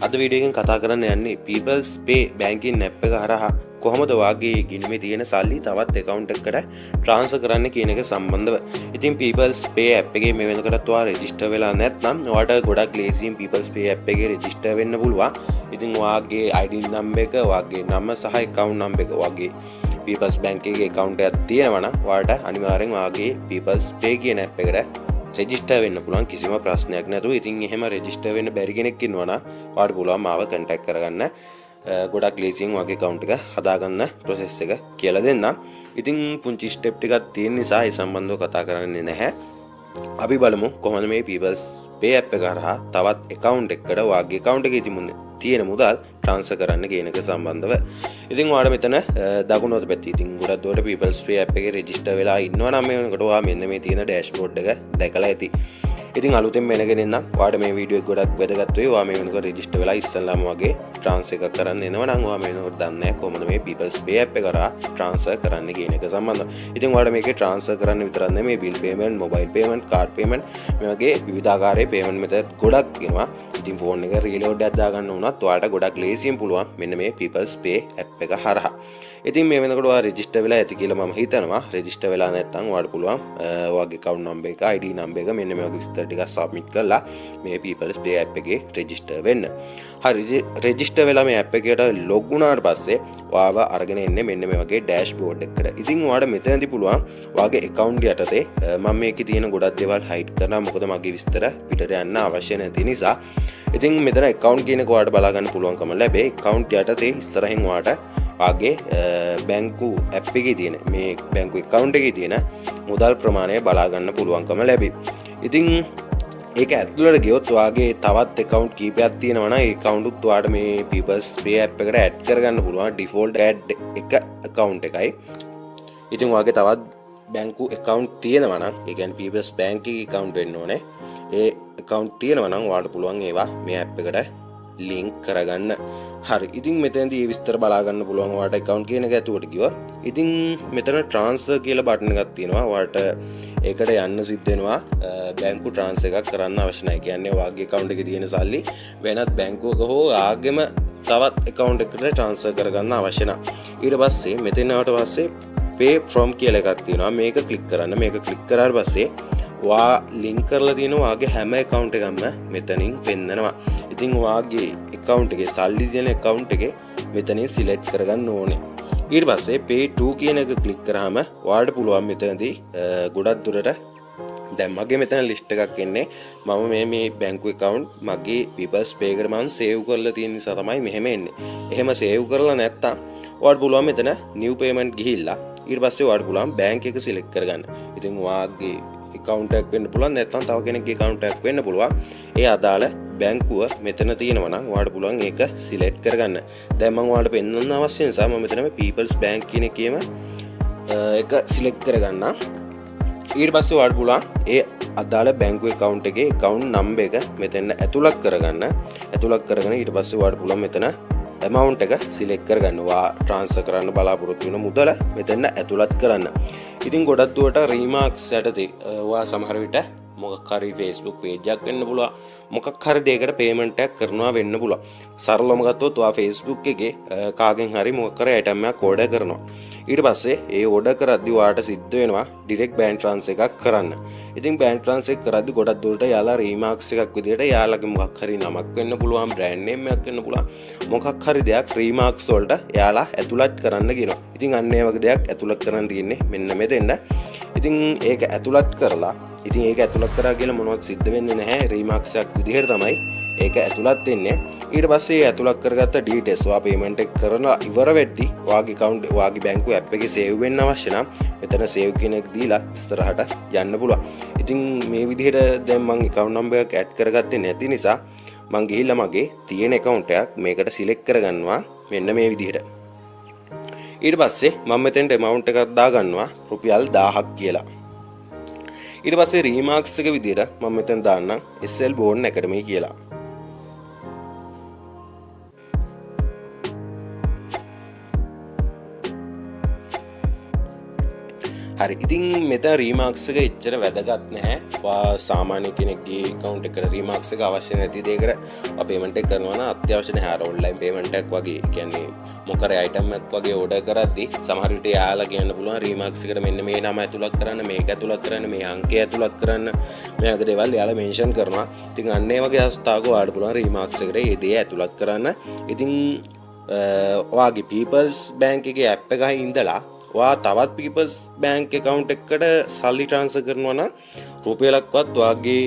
අද වීඩියෝ එකෙන් කතා කරන්න යන්නේ People's Pay banking app එක හරහා කොහොමද වාගේ ගිණුමේ තියෙන සල්ලි තවත් account එකකට transfer කරන්න කියන එක සම්බන්ධව. ඉතින් People's Pay app එකේ මේ වෙනකොටත් ඔයා register වෙලා නැත්නම් ඔයාලට ගොඩක් ලේසියෙන් People's Pay app එකේ register වෙන්න පුළුවන්. ඉතින් ඔයාගේ ID number එක, ඔයාගේ නම සහ account number එක, ඔයාගේ People's Bank එකේ account එකක් තියෙනවා නම් ඔයාලට අනිවාර්යෙන් ඔයාගේ People's Pay කියන app එකට රෙජිස්ටර් වෙන්න පුළුවන් කිසිම ප්‍රශ්නයක් නැතුව. ඉතින් එහෙම රෙජිස්ටර් වෙන්න බැරි කෙනෙක් ඉන්නවා නම් ඔයාලට පුළුවන් මාව කන්ටැක්ට් කරගන්න. ගොඩක් ලේසියෙන් ඔයාගේ account එක හදාගන්න process එක කියලා දෙන්නම්. ඉතින් පුංචි step ටිකක් තියෙන නිසා ඒ සම්බන්ධව කතා කරන්නේ නැහැ. අපි බලමු කොහොමද මේ People's Pay app එක හරහා තවත් account එකකට ඔයාගේ account එකේ තියෙන මුදල් transfer කරන්න කියන එක සම්බන්ධව. ඉතින් ඔයාලා මෙතන දකුණු අත පැත්තේ ඉතින් ගොඩක් දුරට People's Pay app එකේ register වෙලා ඉන්නවා නම් මේ වෙනකොට ඔයා මෙන්න මේ තියෙන dashboard එක දැකලා ඇති. ඉතින් අලුතෙන් මෙනගෙන ඉන්න ඔයාලට මේ වීඩියෝ එක ගොඩක් වැදගත් වෙයි. ඔයා මේ වෙනකොට register වෙලා ඉස්සෙල්ලාම වගේ transfer එකක් කරන්න එනවා නම් ඔයා මේ වෙනකොට දන්නේ නැහැ කොහොමද මේ People's Pay app එක කරා transfer කරන්න කියන එක සම්බන්ධව. ඉතින් ඔයාලට මේකේ transfer කරන්න විතරක් නෙමෙයි bill payment, mobile payment, card payment මේ වගේ විවිධාකාරයේ payment method ගොඩක් එනවා. ඉතින් phone එක reload එකක් දාගන්න උනත් ඔයාලට ගොඩක් ලේසියෙන් පුළුවන් මෙන්න මේ People's Pay app එක හරහා. ඉතින් මේ වෙනකොට ඔයා register වෙලා ඇති කියලා මම හිතනවා. register වෙලා නැත්නම් ඔයාලට පුළුවන් ඔයාගේ account number එක, ID number එක මෙන්න මේ වගේ විස්තර ටිකක් submit කරලා මේ People's Pay app එකේ register වෙන්න. හරි register වෙලා මේ app එකට log වුණාට පස්සේ ඔයාව අරගෙන එන්නේ මෙන්න මේ වගේ dashboard එකකට. ඉතින් ඔයාලට මෙතනදී පුළුවන් ඔයාගේ account යටතේ මම මේකේ තියෙන ගොඩක් දේවල් hide කරනවා. මොකද මගේ විස්තර පිටට යන්න අවශ්‍ය නැති නිසා. ඉතින් මෙතන account කියන එක ඔයාලට බලා ගන්න පුළුවන්කම ලැබේ. account යටතේ ඉස්සරහින් ඔයාලට ආගේ බැංකු ඇප් එකේ තියෙන මේ බැංකු account එකේ තියෙන මුදල් ප්‍රමාණය බලා ගන්න පුළුවන්කම ලැබේ. ඉතින් ඒක ඇතුළට ගියොත් ඔයාගේ තවත් account කීපයක් තියෙනවා නම් ඒ account උත් ඔයාලට මේ People's Pay app එකට add කරගන්න පුළුවන්. default add එක account එකයි. ඉතින් ඔයාගේ තවත් බැංකු account තියෙනවා නම් ඒ කියන්නේ People's Bank එකේ account වෙන්න ඕනේ. ඒ account තියෙනවා නම් ඔයාලට පුළුවන් ඒවා මේ app එකට link කරගන්න. හරි. ඉතින් මෙතනදී මේ විස්තර බලා ගන්න පුළුවන් ඔයාලට account කියන එක ඇතුළට ගියොත්. ඉතින් මෙතන transfer කියලා බටන් එකක් තියෙනවා. ඔයාලට ඒකට යන්න සිද්ධ වෙනවා බැංකු transfer එකක් කරන්න අවශ්‍ය නැහැ. කියන්නේ ඔයාගේ account එකේ තියෙන සල්ලි වෙනත් බැංකුවක හෝ ආගෙම තවත් account එකකට transfer කරගන්න අවශ්‍ය නැහැ. ඊට පස්සේ මෙතන ආවට පස්සේ pay from කියලා එකක් තියෙනවා. මේක click කරන්න. මේක click කරාට පස්සේ ඔයා link කරලා තියෙන ඔයාගේ හැම account එකක්ම මෙතනින් පෙන්නනවා. ඉතින් ඔයාගේ account එකේ සල්ලි තියෙන account එකේ මෙතනින් select කරගන්න ඕනේ. ඊට පස්සේ pay to කියන එක click කරාම ඔයාලට පුළුවන් මෙතනදී ගොඩක් දුරට දැන් මගේ මෙතන list එකක් එන්නේ. මම මේ බැංකු account මගේ People's Pay එකට මම save කරලා තියෙන නිසා තමයි මෙහෙම එන්නේ. එහෙම save කරලා නැත්තම් ඔයාලට පුළුවන් මෙතන new payment ගිහිල්ලා ඊට පස්සේ ඔයාලට පුළුවන් bank එක select කරගන්න. ඉතින් ඔයාගේ account එකක් වෙන්න පුළුවන් නැත්නම් තව කෙනෙක්ගේ account එකක් වෙන්න පුළුවන්. ඒ අදාළ බැංකුව මෙතන තියෙනවා නම් ඔයාලට පුළුවන් ඒක select කරගන්න. දැන් මම ඔයාලට පෙන්වන්න අවශ්‍ය නිසා මම මෙතන මේ People's Bank කියන එකේම එක select කරගන්න. ඊට පස්සේ ඔයාලට පුළුවන් ඒ අදාළ බැංකු account එකේ account number එක මෙතන ඇතුළත් කරගන්න. ඇතුළත් කරගෙන ඊට පස්සේ ඔයාලට පුළුවන් මෙතන amount එක select කරගන්න. ඔයා transfer කරන්න බලාපොරොත්තු වෙන මුදල මෙතන ඇතුළත් කරන්න. ඉතින් ගොඩක් දුරට remarks යටතේ ඔයා සමහර විට මොකක් හරි Facebook page එකක් වෙන්න පුළුවන්. මොකක් හරි දෙයකට payment එකක් කරනවා වෙන්න පුළුවන්. සරලවම ගත්තොත් ඔයා Facebook එකේ කාගෙන් හරි මොකක් හරි item එකක් order කරනවා. ඊට පස්සේ ඒ order කරද්දි ඔයාට සිද්ධ වෙනවා direct bank transfer එකක් කරන්න. ඉතින් bank transfer එක කරද්දි ගොඩක් දුරට යාලා remarks එකක් විදිහට යාලගේ මොකක් හරි නමක් වෙන්න පුළුවන්, brand name එකක් වෙන්න පුළුවන්. මොකක් හරි දෙයක් remarks වලට යාලා ඇතුළත් කරන්න කියනවා. ඉතින් අන්න ඒ වගේ දෙයක් ඇතුළත් කරන්න තියෙන්නේ මෙන්න මෙතෙන්ද. ඉතින් ඒක ඇතුළත් කරලා ඉතින් ඒක ඇතුළත් කරා කියලා මොනවත් සිද්ධ වෙන්නේ නැහැ. remarks එකක් විදිහට තමයි ඒක ඇතුළත් වෙන්නේ. ඊට පස්සේ ඇතුළත් කරගත්ත details ඔයා payment එක කරලා ඉවර වෙද්දී ඔයාගේ account ඔයාගේ බැංකු app එකේ save වෙන්න අවශ්‍ය නම් මෙතන save කියන එක දීලා ඉස්සරහට යන්න පුළුවන්. ඉතින් මේ විදිහට දැන් මම account number එක add කරගත්තේ නැති නිසා මම ගිහිල්ලා මගේ තියෙන account එකක් මේකට select කරගන්නවා මෙන්න මේ විදිහට. ඊට පස්සේ මම මෙතෙන්ට amount එකක් දාගන්නවා රුපියල් 1000ක් කියලා. ඊට පස්සේ remarks එක විදිහට මම මෙතන දාන්නම් SL Bond Academy කියලා. හරි ඉතින් මෙතන රීමාක්ස් එක එච්චර වැදගත් නැහැ. ඔයා සාමාන්‍ය කෙනෙක්ගේ account එකට රීමාක්ස් එක අවශ්‍ය නැති දෙයකට ඔයා payment එක කරනවා නම් අත්‍යවශ්‍ය නැහැ. අර online payment එකක් වගේ. ඒ කියන්නේ මොකද item එකක් වගේ order කරද්දී සමහර විට යාලා කියන්න පුළුවන් රීමාක්ස් එකට මෙන්න මේ නම ඇතුළත් කරන්න, මේක ඇතුළත් කරන්න, මේ අංකය ඇතුළත් කරන්න. මේ වගේ දේවල් යාලා mention කරනවා. ඉතින් අන්න ඒ වගේ අවස්ථාවක ඔයාලට පුළුවන් රීමාක්ස් එකට මේ දේ ඇතුළත් කරන්න. ඉතින් ඔයාගේ People's Bank එකේ app එකේ ඉඳලා ඔයා තවත් People's Bank account එකකට සල්ලි transfer කරනවා නම් රුපියලක්වත් ඔයාගේ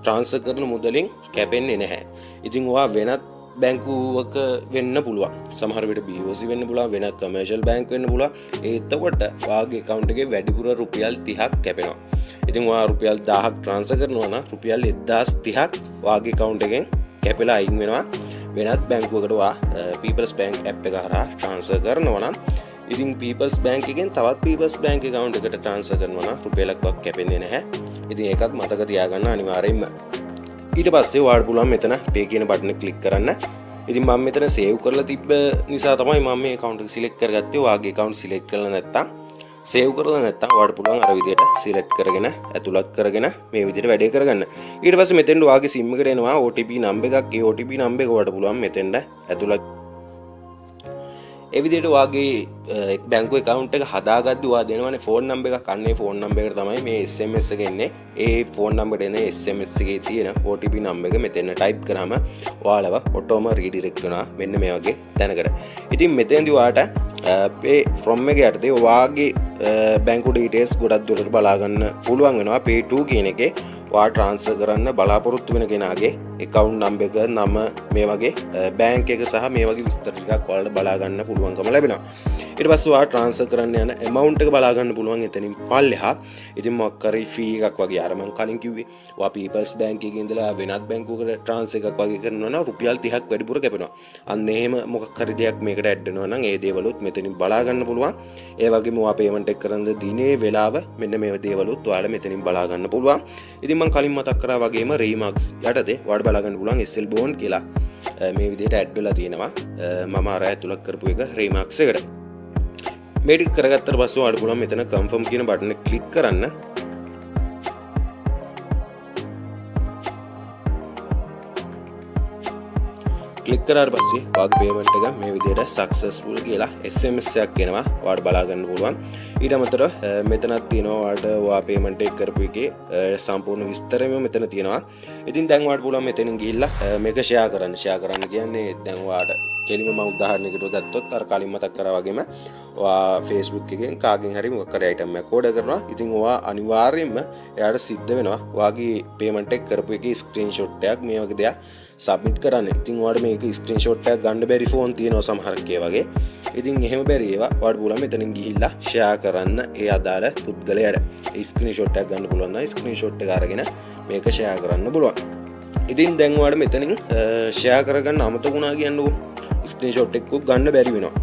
transfer කරන මුදලින් කැපෙන්නේ නැහැ. ඉතින් ඔයා වෙනත් බැංකුවක වෙන්න පුළුවන්. සමහර විට BOC වෙන්න පුළුවන්, වෙනත් commercial bank වෙන්න පුළුවන්. එතකොට ඔයාගේ account එකේ වැඩිපුර රුපියල් 30ක් කැපෙනවා. ඉතින් ඔයා රුපියල් 1000ක් transfer කරනවා නම් රුපියල් 1030ක් ඔයාගේ account එකෙන් කැපෙලා අයින් වෙනවා. වෙනත් බැංකුවකට ඔයා People's Bank app එක හරහා transfer කරනවා නම් ඉතින් People's Bank එකෙන් තවත් People's Bank account එකට transfer කරනවා නම් රුපියලක්වත් කැපෙන්නේ නැහැ. ඉතින් ඒකත් මතක තියාගන්න අනිවාර්යයෙන්ම. ඊට පස්සේ ඔයාලට පුළුවන් මෙතන pay කියන බටන් එක ක්ලික් කරන්න. ඉතින් මම මෙතන save කරලා තිබ්බ නිසා තමයි මම මේ account එක select කරගත්තේ. ඔයාගේ account select කරලා නැත්තම් save කරලා නැත්තම් ඔයාලට පුළුවන් අර විදියට select කරගෙන ඇතුළත් කරගෙන මේ විදියට වැඩේ කරගන්න. ඊට පස්සේ මෙතෙන්ට ඔයාගේ SIM එකට එනවා OTP number එකක්. ඒ OTP number එක ඔයාලට පුළුවන් මෙතෙන්ට ඇතුළත් ඒ විදිහට ඔයාගේ බැංකු account එක හදාගද්දී ඔයා දෙනවනේ phone number එකක්. අන්න ඒ phone number එකට තමයි මේ SMS එක එන්නේ. ඒ phone number එකට එන SMS එකේ තියෙන OTP number එක මෙතන type කරාම ඔයාලව ඔටෝම redirect වෙනවා මෙන්න මේ වගේ තැනකට. ඉතින් මෙතෙන්දී ඔයාට pay from එක යටතේ ඔයාගේ බැංකු details ගොඩක් දුරට බලා ගන්න පුළුවන් වෙනවා. pay to කියන එකේ ඔයා transfer කරන්න බලාපොරොත්තු වෙන කෙනාගේ account number එක, නම, මේ වගේ bank එක සහ මේ වගේ විස්තර ටිකක් ඔයාලට බලා ගන්න පුළුවන්කම ලැබෙනවා. ඊට පස්සේ ඔයා transfer කරන්න යන amount එක බලා ගන්න පුළුවන් එතනින් පල්ලෙහා. ඉතින් මොකක් හරි fee එකක් වගේ අර මම කලින් කිව්වේ ඔයා People's Bank එකේ ඉඳලා වෙනත් බැංකුවකට transfer එකක් වගේ කරනවා නම් රුපියල් 30ක් වැඩිපුර කැපෙනවා. අන්න එහෙම මොකක් හරි දෙයක් මේකට add වෙනවා නම් ඒ දේවලුත් මෙතනින් බලා ගන්න පුළුවන්. ඒ වගේම ඔයා payment එක කරන දිනේ වෙලාව මෙන්න මේ දේවලුත් ඔයාලා මෙතනින් බලා ගන්න පුළුවන්. ඉතින් මම කලින් මතක් කරා වගේම Remax යටතේ ඔයාලට බලා ගන්න පුළුවන් SL bond කියලා මේ විදිහට add වෙලා තියෙනවා. මම අර ඇතුළත් කරපු එක Remax එකට. මේ ටික කරගත්තට පස්සේ ඔයාලට පුළුවන් මෙතන confirm කියන බටන් එක ක්ලික් කරන්න. ක්ලික් කරාට පස්සේ ඔයාගේ payment එක මේ විදිහට successful කියලා SMS එකක් එනවා. ඔයාලට බලා ගන්න පුළුවන්. ඊට අමතරව මෙතනක් තියෙනවා ඔයාලට ඔයා payment එක කරපු එකේ සම්පූර්ණ විස්තරය මෙතන තියෙනවා. ඉතින් දැන් ඔයාලට පුළුවන් මෙතනින් ගිහිල්ලා මේක share කරන්න. share කරන්න කියන්නේ දැන් ඔයාලට කෙලිම මම උදාහරණයකට ගත්තොත් අර කලින් මතක් කරා වගේම ඔයා Facebook එකෙන් කාගෙන් හරි මොකක් හරි item එකක් order කරනවා. ඉතින් ඔයා අනිවාර්යයෙන්ම එයාට සිද්ධ වෙනවා ඔයාගේ payment එක කරපු එකේ screenshot එකක් මේ වගේ දෙයක් submit කරන්න. ඉතින් ඔයාලට මේක screenshot එකක් ගන්න බැරි phone තියෙනවා සමහරක් ඒ වගේ. ඉතින් එහෙම බැරි ඒවා ඔයාලට පුළුවන් මෙතනින් ගිහිල්ලා share කරන්න ඒ අදාළ පුද්ගලයාට. ඒ screenshot එකක් ගන්න පුළුවන් නම් screenshot එක අරගෙන මේක share කරන්න පුළුවන්. ඉතින් දැන් ඔයාලට මෙතනින් share කරගන්න අමතක වුණා කියන්නකෝ. ස්ක්‍රීන්ෂොට් එකක් ගන්න බැරි වෙනවා.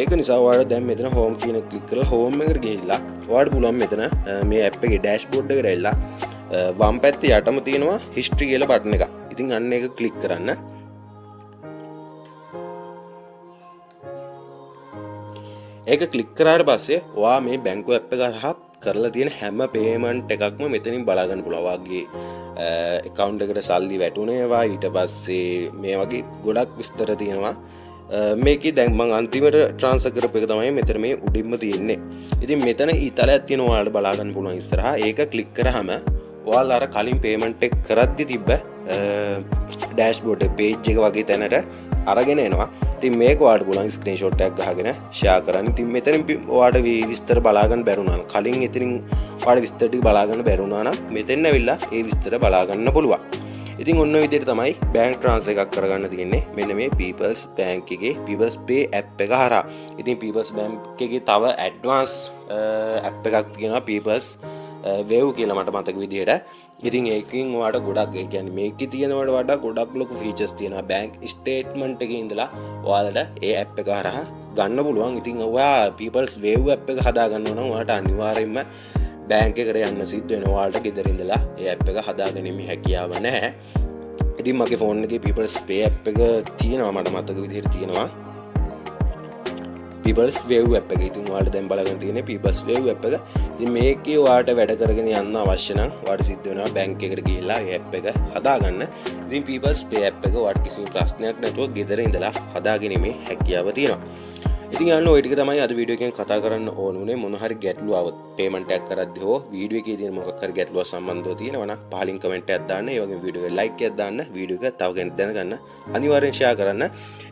ඒක නිසා ඔයාලා දැන් මෙතන home කියන එක ක්ලික් කරලා home එකට ගිහිල්ලා ඔයාලට පුළුවන් මෙතන මේ app එකේ dashboard එකට ඇවිල්ලා වම් පැත්තේ යටම තියෙනවා history කියලා බටන් එකක්. ඉතින් අන්න ඒක ක්ලික් කරන්න. ඒක ක්ලික් කරාට පස්සේ ඔයා මේ බැංකු app එක හරහා කරලා තියෙන හැම payment එකක්ම මෙතනින් බලා ගන්න පුළුවන්. ඔයාගේ account එකට සල්ලි වැටුණේවා, ඊට පස්සේ මේ වගේ ගොඩක් විස්තර තියෙනවා. මේකේ දැන් මම අන්තිමට transfer කරපු එක තමයි මෙතන මේ උඩින්ම තියෙන්නේ. ඉතින් මෙතන ඊතලයක් තියෙනවා ඔයාලට බලා ගන්න පුළුවන් ඉස්සරහා. ඒක ක්ලික් කරාම ඔයාලා අර කලින් payment එක කරද්දි තිබ්බ dashboard page එක වගේ තැනට අරගෙන එනවා. ඉතින් මේක ඔයාලට පුළුවන් screenshot එකක් ගහගෙන share කරන්න. ඉතින් මෙතනින් ඔයාලට විස්තර බලා ගන්න බැරුණා නම් කලින් එතනින් ඔයාලට විස්තර ටික බලා ගන්න බැරුණා නම් මෙතෙන් ඇවිල්ලා ඒ විස්තර බලා ගන්න පුළුවන්. ඉතින් ඔන්න ඔය විදිහට තමයි bank transfer එකක් කරගන්න තියෙන්නේ. මෙන්න මේ People's Bank එකේ People's Pay app එක හරහා. ඉතින් People's Bank එකේ තව advance app එකක් තියෙනවා People's Wave කියලා මට මතක විදිහට. ඉතින් ඒකෙන් ඔයාලට ගොඩක් ඒ කියන්නේ මේකේ තියෙනවට වඩා ගොඩක් ලොකු features තියෙනවා. bank statement එකේ ඉඳලා ඔයාලට ඒ app එක හරහා ගන්න පුළුවන්. ඉතින් ඔයා People's Wave app එක හදා ගන්නවා නම් ඔයාලට අනිවාර්යයෙන්ම bank එකට යන්න සිද්ධ වෙනවා. ඔයාලට ගෙදර ඉඳලා ඒ app එක හදාගැනීමේ හැකියාව නැහැ. ඉතින් මගේ phone එකේ People's Pay app එක තියෙනවා මට මතක විදිහට තියෙනවා. People's Wave app එක. ඉතින් ඔයාලට දැන් බලගන්න තියෙන්නේ People's Wave app එක. ඉතින් මේකේ ඔයාලට වැඩ කරගෙන යන්න අවශ්‍ය නම් ඔයාලට සිද්ධ වෙනවා බැංක් එකට ගිහිල්ලා ඒ app එක හදාගන්න. ඉතින් People's Pay app එක ඔයාලට කිසිම ප්‍රශ්නයක් නැතුව ගෙදර ඉඳලා හදාගැනීමේ හැකියාව තියෙනවා. ඉතින් යාළුවෝ ඔය ටික තමයි අද වීඩියෝ එකෙන් කතා කරන්න ඕන උනේ. මොන හරි ගැටලුව આવොත් පේමන්ට් එකක් කරද්දී හෝ වීඩියෝ එකේ තියෙන මොකක් හරි ගැටලුවක් සම්බන්ධව තියෙනවා නම් පහලින් කමෙන්ට් එකක් දාන්න. ඒ වගේම වීඩියෝ එක ලයික් එකක් දාන්න. වීඩියෝ එක තව කෙනෙක් දැනගන්න අනිවාර්යෙන් ෂෙයා කරන්න.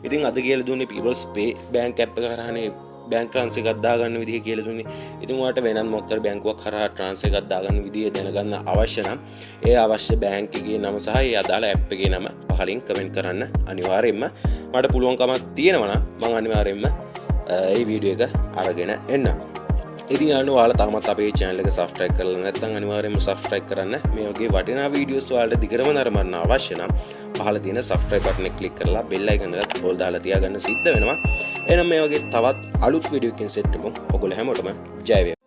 ඉතින් අද කියලා දුන්නේ People's Pay bank app එක කරානේ බැංක් ට්‍රාන්ස්ෆර් එකක් දාගන්න විදිහ කියලා දුන්නේ. ඉතින් ඔයාලට වෙනත් මොකක් හරි බැංකුවක් කරා ට්‍රාන්ස්ෆර් එකක් දාගන්න විදිහ දැනගන්න අවශ්‍ය නම් ඒ අවශ්‍ය බැංක් එකේ නම සහ ඒ අදාළ app එකේ නම පහලින් කමෙන්ට් කරන්න අනිවාර්යෙන්ම. මට පුළුවන්කමක් තියෙනවා නම් මම අනිවාර්යෙන්ම ඒ වීඩියෝ එක අරගෙන එන්න. ඉතින් යාළුවෝ ඔයාලා තාමත් අපේ channel එක subscribe කරලා නැත්නම් අනිවාර්යෙන්ම subscribe කරන්න. මේ වගේ වටිනා වීඩියෝස් ඔයාලට දිගටම නරඹන්න අවශ්‍ය නම් පහළ තියෙන subscribe button එක click කරලා bell icon එකත් all දාලා තියාගන්න සිද්ධ වෙනවා. එහෙනම් මේ වගේ තවත් අලුත් වීඩියෝ එකකින් සෙට් වෙමු. ඔයගොල්ලෝ හැමෝටම ජය වේවා.